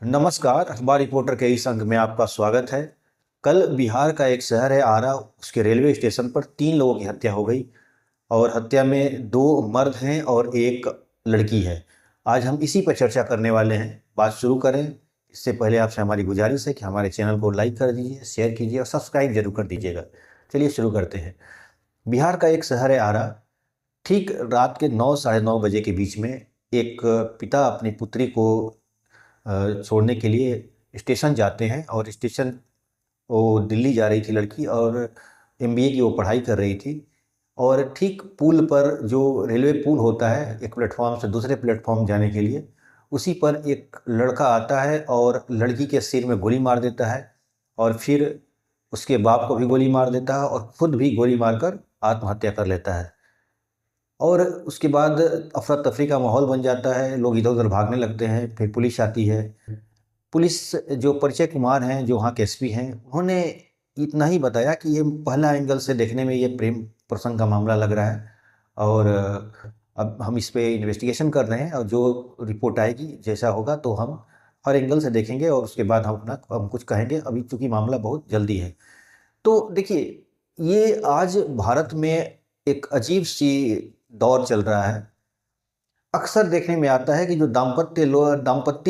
नमस्कार, अखबार रिपोर्टर के इस अंक में आपका स्वागत है। कल बिहार का एक शहर है आरा, उसके रेलवे स्टेशन पर 3 लोगों की हत्या हो गई और हत्या में 2 मर्द हैं और 1 लड़की है। आज हम इसी पर चर्चा करने वाले हैं। बात शुरू करें इससे पहले आपसे हमारी गुजारिश है कि हमारे चैनल को लाइक कर दीजिए, शेयर कीजिए और सब्सक्राइब जरूर कर दीजिएगा। चलिए शुरू करते हैं। बिहार का एक शहर है आरा। ठीक रात के 9 साढ़े 9 बजे के बीच में एक पिता अपनी पुत्री को छोड़ने के लिए स्टेशन जाते हैं और स्टेशन वो दिल्ली जा रही थी लड़की और एमबीए की वो पढ़ाई कर रही थी। और ठीक पुल पर जो रेलवे पुल होता है एक प्लेटफॉर्म से दूसरे प्लेटफॉर्म जाने के लिए, उसी पर एक लड़का आता है और लड़की के सिर में गोली मार देता है और फिर उसके बाप को भी गोली मार देता है और खुद भी गोली मारकर आत्महत्या कर लेता है। और उसके बाद अफरा तफरी का माहौल बन जाता है, लोग इधर उधर भागने लगते हैं। फिर पुलिस आती है। पुलिस जो परिचय कुमार हैं, जो वहाँ के एसपी हैं, उन्होंने इतना ही बताया कि ये पहला एंगल से देखने में ये प्रेम प्रसंग का मामला लग रहा है और अब हम इस पे इन्वेस्टिगेशन कर रहे हैं और जो रिपोर्ट आएगी जैसा होगा तो हम हर एंगल से देखेंगे और उसके बाद हम कुछ कहेंगे। अभी चूँकि मामला बहुत जल्दी है। तो देखिए, ये आज भारत में एक अजीब सी दौर चल रहा है। अक्सर देखने में आता है कि जो दाम्पत्य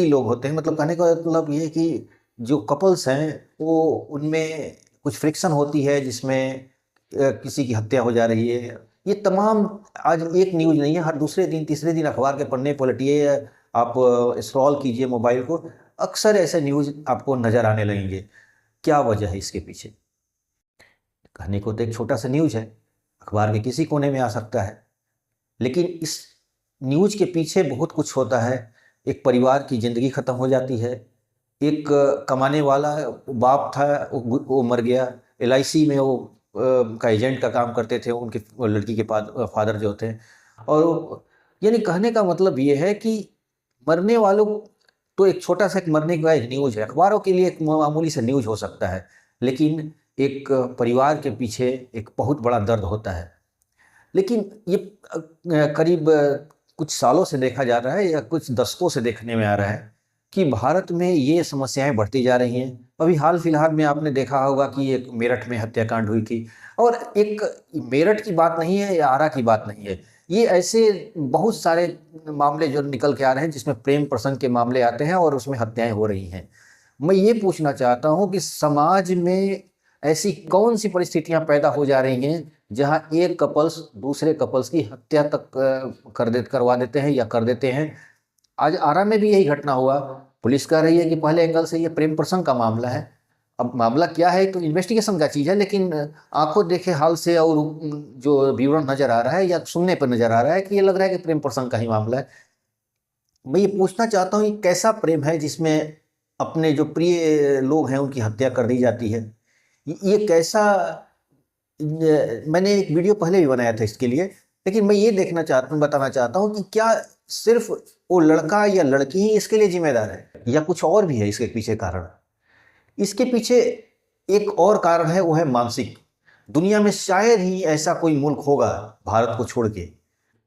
लोग होते हैं, मतलब कहने का मतलब ये है कि जो कपल्स हैं वो उनमें कुछ फ्रिक्शन होती है जिसमें किसी की हत्या हो जा रही है। ये तमाम आज एक न्यूज़ नहीं है, हर दूसरे दिन तीसरे दिन अखबार के पन्ने पलटिए, आप स्क्रॉल कीजिए मोबाइल को, अक्सर ऐसे न्यूज़ आपको नज़र आने लगेंगे। क्या वजह है इसके पीछे? कहने को तो एक छोटा सा न्यूज़ है, अखबार के किसी कोने में आ सकता है, लेकिन इस न्यूज़ के पीछे बहुत कुछ होता है। एक परिवार की ज़िंदगी ख़त्म हो जाती है। एक कमाने वाला बाप था, वो मर गया। एलआईसी में वो का एजेंट का काम करते थे, उनके वो लड़की के फादर जो थे। और यानी कहने का मतलब ये है कि मरने वालों, तो एक छोटा सा एक मरने का एक न्यूज़ है, अखबारों के लिए एक मामूली सा न्यूज़ हो सकता है, लेकिन एक परिवार के पीछे एक बहुत बड़ा दर्द होता है। लेकिन ये करीब कुछ सालों से देखा जा रहा है या कुछ दशकों से देखने में आ रहा है कि भारत में ये समस्याएं बढ़ती जा रही हैं। अभी हाल फिलहाल में आपने देखा होगा कि एक मेरठ में हत्याकांड हुई थी। और एक मेरठ की बात नहीं है या आरा की बात नहीं है, ये ऐसे बहुत सारे मामले जो निकल के आ रहे हैं जिसमें प्रेम प्रसंग के मामले आते हैं और उसमें हत्याएं हो रही हैं। मैं ये पूछना चाहता हूँ कि समाज में ऐसी कौन सी परिस्थितियां पैदा हो जा रही हैं जहां एक कपल्स दूसरे कपल्स की हत्या तक करवा देते हैं या कर देते हैं। आज आरा में भी यही घटना हुआ। पुलिस कह रही है कि पहले एंगल से ये प्रेम प्रसंग का मामला है। अब मामला क्या है तो इन्वेस्टिगेशन का चीज़ है, लेकिन आंखों देखे हाल से और जो विवरण नजर आ रहा है या सुनने पर नजर आ रहा है कि ये लग रहा है कि प्रेम प्रसंग का ही मामला है। मैं ये पूछना चाहता हूँ, ये कैसा प्रेम है जिसमें अपने जो प्रिय लोग हैं उनकी हत्या कर दी जाती है? ये कैसा? मैंने एक वीडियो पहले भी बनाया था इसके लिए, लेकिन मैं ये बताना चाहता हूँ कि क्या सिर्फ वो लड़का या लड़की ही इसके लिए जिम्मेदार है या कुछ और भी है इसके पीछे कारण? इसके पीछे एक और कारण है, वो है मानसिक। दुनिया में शायद ही ऐसा कोई मुल्क होगा भारत को छोड़ के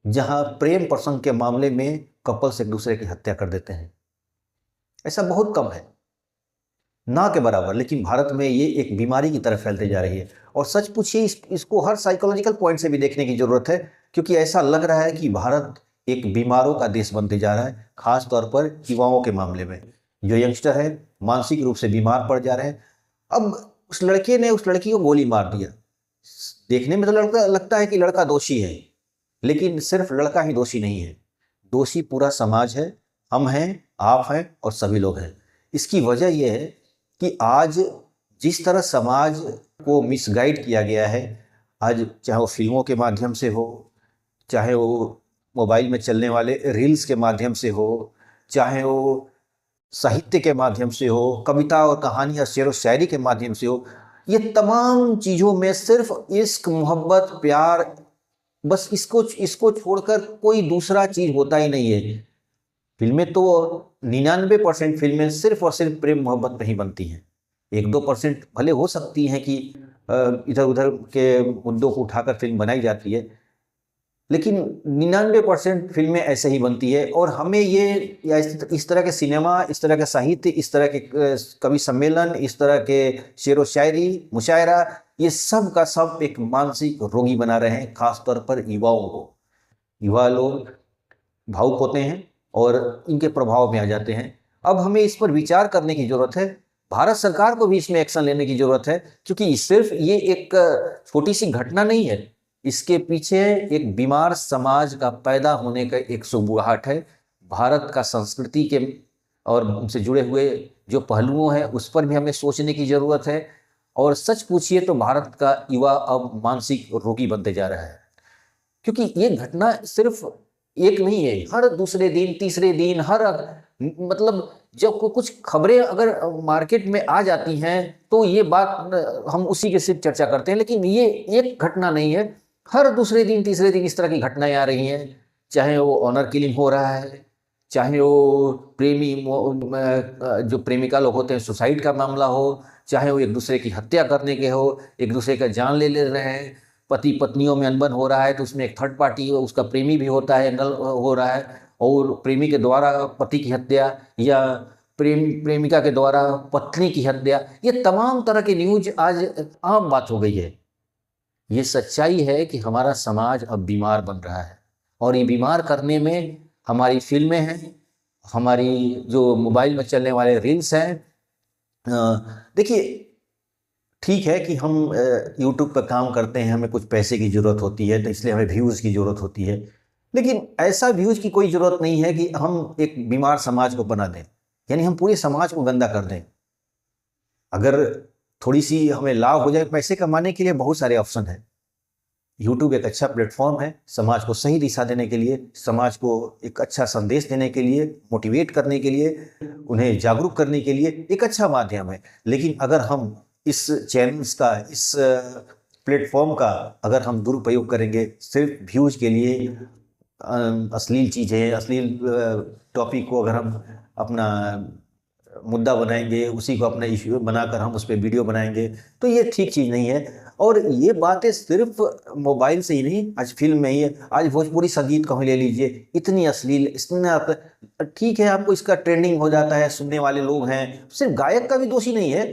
जहां प्रेम प्रसंग के मामले में कपल्स एक दूसरे की हत्या कर देते हैं। ऐसा बहुत कम है, ना के बराबर, लेकिन भारत में ये एक बीमारी की तरफ फैलते जा रही है। और सच पूछिए, इसको हर साइकोलॉजिकल पॉइंट से भी देखने की जरूरत है, क्योंकि ऐसा लग रहा है कि भारत एक बीमारों का देश बनते जा रहा है, खास तौर पर युवाओं के मामले में। जो यंगस्टर है मानसिक रूप से बीमार पड़ जा रहे हैं। अब उस लड़के ने उस लड़की को गोली मार दिया। देखने में तो लगता है कि लड़का दोषी है, लेकिन सिर्फ लड़का ही दोषी नहीं है, दोषी पूरा समाज है, हम हैं, आप हैं और सभी लोग हैं। इसकी वजह यह है कि आज जिस तरह समाज को मिसगाइड किया गया है, आज चाहे वो फिल्मों के माध्यम से हो, चाहे वो मोबाइल में चलने वाले रील्स के माध्यम से हो, चाहे वो साहित्य के माध्यम से हो, कविता और कहानी या शेर व शायरी के माध्यम से हो, ये तमाम चीज़ों में सिर्फ इश्क, मोहब्बत, प्यार, बस इसको छोड़कर कोई दूसरा चीज़ होता ही नहीं है। फिल्में तो 99% फिल्में सिर्फ और सिर्फ प्रेम मोहब्बत पे ही बनती हैं। 1-2% भले हो सकती हैं कि इधर उधर के मुद्दों को उठाकर फिल्म बनाई जाती है, लेकिन 99% फिल्में ऐसे ही बनती है। और हमें ये या इस तरह के सिनेमा, इस तरह के साहित्य, इस तरह के कवि सम्मेलन, इस तरह के शेर व शायरी, मुशायरा, ये सब का सब एक मानसिक रोगी बना रहे हैं, खासतौर पर युवाओं को। युवा लोग भावुक होते हैं और इनके प्रभाव में आ जाते हैं। अब हमें इस पर विचार करने की जरूरत है, भारत सरकार को भी इसमें एक्शन लेने की जरूरत है, क्योंकि सिर्फ ये एक छोटी सी घटना नहीं है, इसके पीछे एक बीमार समाज का पैदा होने का एक सुबुगाहट है। भारत का संस्कृति के और उनसे जुड़े हुए जो पहलुओं हैं उस पर भी हमें सोचने की जरूरत है। और सच पूछिए तो भारत का युवा अब मानसिक रोगी बनते जा रहा है, क्योंकि ये घटना सिर्फ एक नहीं है, हर दूसरे दिन, तीसरे दिन, हर मतलब जब कुछ खबरें अगर मार्केट में आ जाती हैं तो ये बात हम उसी के सिर्फ चर्चा करते हैं। लेकिन ये एक घटना नहीं है, हर दूसरे दिन, तीसरे दिन इस तरह की घटनाएं आ रही हैं। चाहे वो ऑनर किलिंग हो रहा है, चाहे वो जो प्रेमिका लोग होते हैं सुसाइड का मामला हो, चाहे वो एक दूसरे की हत्या करने के हो, एक दूसरे का जान ले रहे हैं, पति पत्नियों में अनबन हो रहा है तो उसमें एक थर्ड पार्टी उसका प्रेमी भी होता है, एंगल हो रहा है, और प्रेमी के द्वारा पति की हत्या या प्रेमिका के द्वारा पत्नी की हत्या, ये तमाम तरह की न्यूज आज आम बात हो गई है। ये सच्चाई है कि हमारा समाज अब बीमार बन रहा है, और ये बीमार करने में हमारी फिल्में हैं, हमारी जो मोबाइल में चलने वाले रील्स हैं। देखिए, ठीक है कि हम यूट्यूब पर काम करते हैं, हमें कुछ पैसे की ज़रूरत होती है तो इसलिए हमें व्यूज़ की ज़रूरत होती है, लेकिन ऐसा व्यूज़ की कोई ज़रूरत नहीं है कि हम एक बीमार समाज को बना दें, यानी हम पूरे समाज को गंदा कर दें। अगर थोड़ी सी हमें लाभ हो जाए, पैसे कमाने के लिए बहुत सारे ऑप्शन हैं। यूट्यूब एक अच्छा प्लेटफॉर्म है समाज को सही दिशा देने के लिए, समाज को एक अच्छा संदेश देने के लिए, मोटिवेट करने के लिए, उन्हें जागरूक करने के लिए एक अच्छा माध्यम है। लेकिन अगर हम इस चैनल्स का, इस प्लेटफॉर्म का अगर हम दुरुपयोग करेंगे सिर्फ व्यूज के लिए, अश्लील चीज़ें, अश्लील टॉपिक को अगर हम अपना मुद्दा बनाएंगे, उसी को अपना इश्यू बनाकर हम उस पर वीडियो बनाएंगे, तो ये ठीक चीज़ नहीं है। और ये बातें सिर्फ मोबाइल से ही नहीं, आज फिल्म में ही है, आज भोजपुरी संगीत को ही ले लीजिए, इतनी अश्लील, इतना ठीक है आपको इसका ट्रेंडिंग हो जाता है, सुनने वाले लोग हैं, सिर्फ गायक का भी दोषी नहीं है,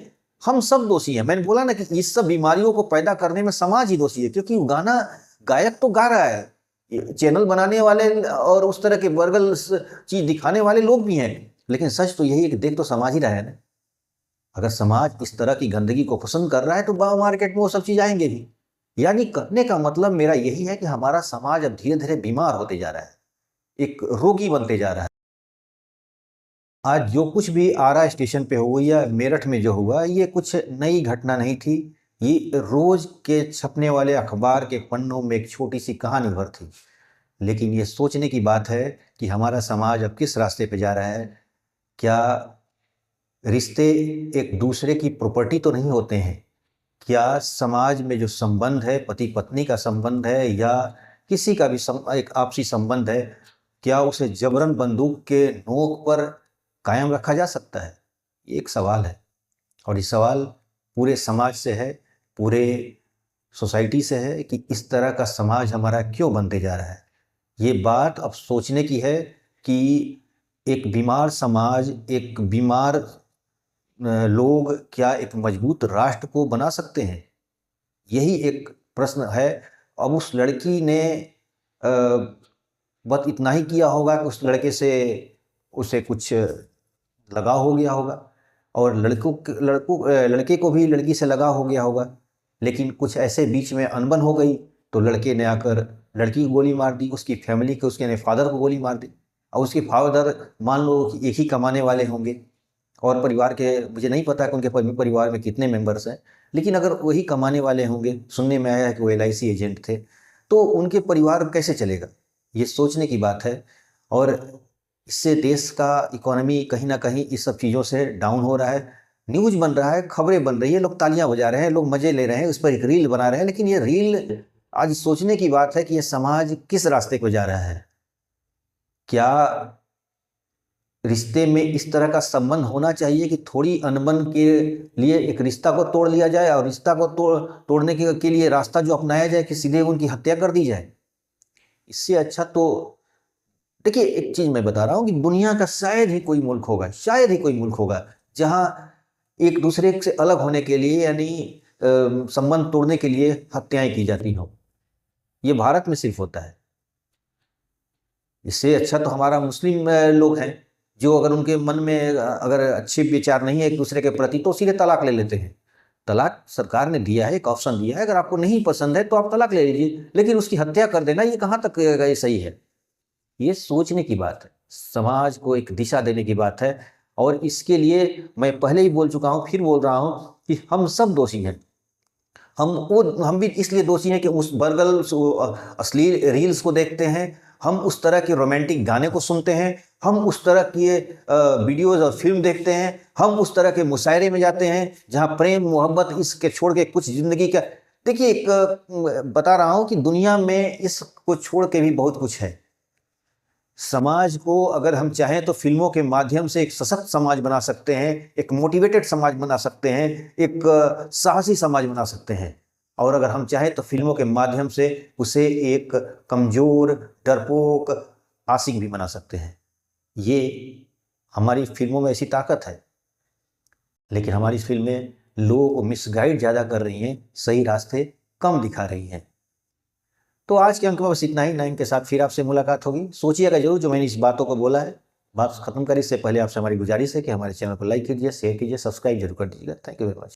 हम सब दोषी हैं। मैंने बोला ना कि इस सब बीमारियों को पैदा करने में समाज ही दोषी है, क्योंकि गाना गायक तो गा रहा है, चैनल बनाने वाले और उस तरह के बर्गल चीज दिखाने वाले लोग भी हैं, लेकिन सच तो यही है कि देख तो समाज ही रहा है ना। अगर समाज इस तरह की गंदगी को पसंद कर रहा है तो मार्केट में वो सब चीज आएंगे भी। यानी कहने का मतलब मेरा यही है कि हमारा समाज अब धीरे धीरे बीमार होते जा रहा है, एक रोगी बनते जा रहा है। आज जो कुछ भी आरा स्टेशन पे हुआ या मेरठ में जो हुआ, ये कुछ नई घटना नहीं थी, ये रोज के छपने वाले अखबार के पन्नों में एक छोटी सी कहानी भर थी। लेकिन ये सोचने की बात है कि हमारा समाज अब किस रास्ते पे जा रहा है। क्या रिश्ते एक दूसरे की प्रॉपर्टी तो नहीं होते हैं? क्या समाज में जो संबंध है, पति पत्नी का संबंध है या किसी का भी एक आपसी संबंध है, क्या उसे जबरन बंदूक के नोक पर कायम रखा जा सकता है? ये एक सवाल है, और ये सवाल पूरे समाज से है, पूरे सोसाइटी से है कि इस तरह का समाज हमारा क्यों बनते जा रहा है। ये बात अब सोचने की है कि एक बीमार समाज, एक बीमार लोग क्या एक मजबूत राष्ट्र को बना सकते हैं? यही एक प्रश्न है। अब उस लड़की ने बस इतना ही किया होगा कि उस लड़के से उसे कुछ लगाव हो गया होगा, और लड़के को भी लड़की से लगाव हो गया होगा, लेकिन कुछ ऐसे बीच में अनबन हो गई तो लड़के ने आकर लड़की को गोली मार दी, उसकी फैमिली को, उसके फादर को गोली मार दी। और उसके फादर मान लो कि एक ही कमाने वाले होंगे, और परिवार के, मुझे नहीं पता कि उनके परिवार में कितने मेंबर्स हैं, लेकिन अगर वही कमाने वाले होंगे, सुनने में आया है कि वो LIC एजेंट थे, तो उनके परिवार कैसे चलेगा? ये सोचने की बात है। और इससे देश का इकोनॉमी कहीं ना कहीं इस सब चीज़ों से डाउन हो रहा है। न्यूज बन रहा है, खबरें बन रही है, लोग तालियां बजा रहे हैं, लोग मजे ले रहे हैं, उस पर एक रील बना रहे हैं, लेकिन ये रील, आज सोचने की बात है कि ये समाज किस रास्ते को जा रहा है। क्या रिश्ते में इस तरह का संबंध होना चाहिए कि थोड़ी अनबन के लिए एक रिश्ता को तोड़ लिया जाए, और रिश्ता को तोड़ने के लिए रास्ता जो अपनाया जाए कि सीधे उनकी हत्या कर दी जाए? इससे अच्छा तो देखिए, एक चीज़ मैं बता रहा हूँ कि दुनिया का शायद ही कोई मुल्क होगा, शायद ही कोई मुल्क होगा जहाँ एक दूसरे से अलग होने के लिए यानी संबंध तोड़ने के लिए हत्याएं की जाती हों। ये भारत में सिर्फ होता है। इससे अच्छा तो हमारा मुस्लिम लोग हैं, जो अगर उनके मन में अगर अच्छे विचार नहीं है एक दूसरे के प्रति तो सीधे तलाक ले लेते हैं। तलाक सरकार ने दिया है, एक ऑप्शन दिया है, अगर आपको नहीं पसंद है तो आप तलाक ले लीजिए, लेकिन उसकी हत्या कर देना ये कहाँ तक ये सही है? ये सोचने की बात है, समाज को एक दिशा देने की बात है। और इसके लिए मैं पहले ही बोल चुका हूँ, फिर बोल रहा हूँ कि हम सब दोषी हैं। हम भी इसलिए दोषी हैं कि उस बर्गल अश्लील रील्स को देखते हैं, हम उस तरह के रोमांटिक गाने को सुनते हैं, हम उस तरह की वीडियोज़ और फिल्म देखते हैं, हम उस तरह के मुशायरे में जाते हैं जहाँ प्रेम मोहब्बत इसके छोड़ के कुछ ज़िंदगी का। देखिए, एक बता रहा हूँ कि दुनिया में इसको छोड़ के भी बहुत कुछ है। समाज को अगर हम चाहें तो फिल्मों के माध्यम से एक सशक्त समाज बना सकते हैं, एक मोटिवेटेड समाज बना सकते हैं, एक साहसी समाज बना सकते हैं। और अगर हम चाहें तो फिल्मों के माध्यम से उसे एक कमज़ोर, डरपोक आशिक भी बना सकते हैं। ये हमारी फिल्मों में ऐसी ताकत है। लेकिन हमारी फिल्में लोगों को मिसगाइड ज़्यादा कर रही हैं, सही रास्ते कम दिखा रही हैं। तो आज के अंक में बस इतना ही। 9 के साथ फिर आपसे मुलाकात होगी। सोचिएगा जरूर जो मैंने इस बातों को बोला है। बात खत्म करें इससे पहले आपसे हमारी गुजारिश है कि हमारे चैनल को लाइक कीजिए, शेयर कीजिए, सब्सक्राइब जरूर कर दीजिएगा। Thank you very much.